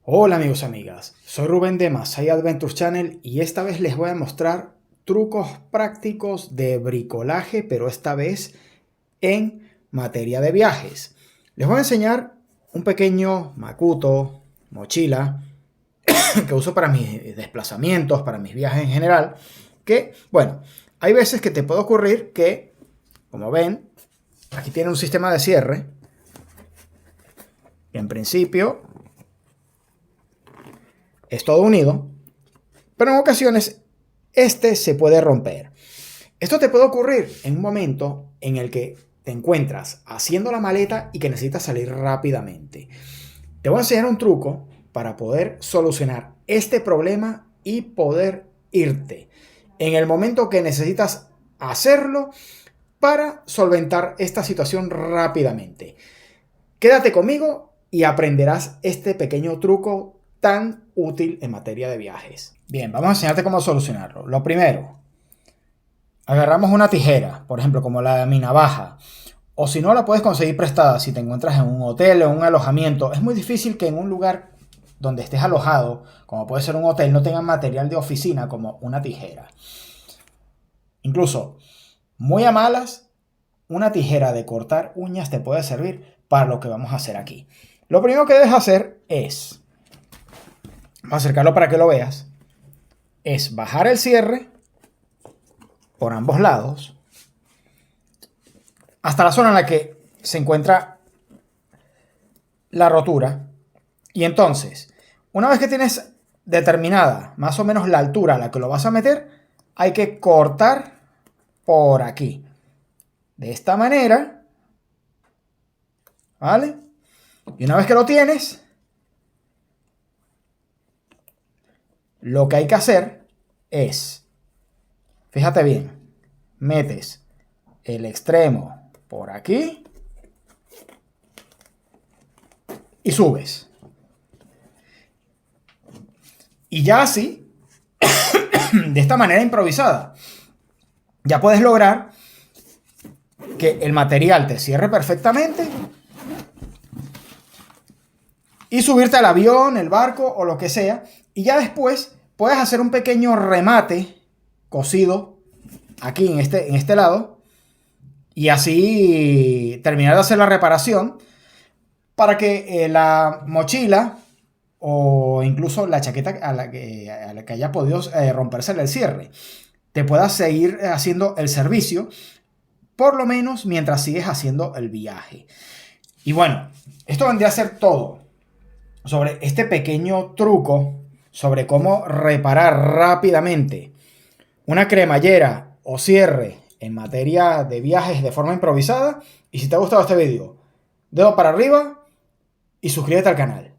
Hola amigos y amigas, soy Rubén de Masai Adventures Channel y esta vez les voy a mostrar trucos prácticos de bricolaje, pero esta vez en materia de viajes. Les voy a enseñar un pequeño macuto, mochila, que uso para mis desplazamientos, para mis viajes en general, que, bueno, hay veces que te puede ocurrir que, como ven, aquí tiene un sistema de cierre, que en principio es todo unido, pero en ocasiones este se puede romper. Esto te puede ocurrir en un momento en el que te encuentras haciendo la maleta y que necesitas salir rápidamente. Te voy a enseñar un truco para poder solucionar este problema y poder irte en el momento que necesitas hacerlo para solventar esta situación rápidamente. Quédate conmigo y aprenderás este pequeño truco tan útil en materia de viajes. Bien, vamos a enseñarte cómo solucionarlo. Lo primero, agarramos una tijera, por ejemplo, como la de mi navaja, o si no la puedes conseguir prestada si te encuentras en un hotel o en un alojamiento. Es muy difícil que en un lugar donde estés alojado, como puede ser un hotel, no tengan material de oficina como una tijera. Incluso, muy a malas, una tijera de cortar uñas te puede servir para lo que vamos a hacer aquí. Lo primero que debes hacer es, vamos a acercarlo para que lo veas, es bajar el cierre por ambos lados hasta la zona en la que se encuentra la rotura. Y entonces, una vez que tienes determinada más o menos la altura a la que lo vas a meter, hay que cortar por aquí. De esta manera, ¿vale? Y una vez que lo tienes, lo que hay que hacer es, fíjate bien, metes el extremo por aquí y subes. Y ya así, de esta manera improvisada, ya puedes lograr que el material te cierre perfectamente y subirte al avión, el barco o lo que sea. Y ya después puedes hacer un pequeño remate cosido aquí en este lado y así terminar de hacer la reparación para que la mochila o incluso la chaqueta a la que haya podido romperse el cierre te pueda seguir haciendo el servicio, por lo menos mientras sigues haciendo el viaje. Y bueno, esto vendría a ser todo sobre este pequeño truco sobre cómo reparar rápidamente una cremallera o cierre en materia de viajes de forma improvisada. Y si te ha gustado este vídeo, dedo para arriba y suscríbete al canal.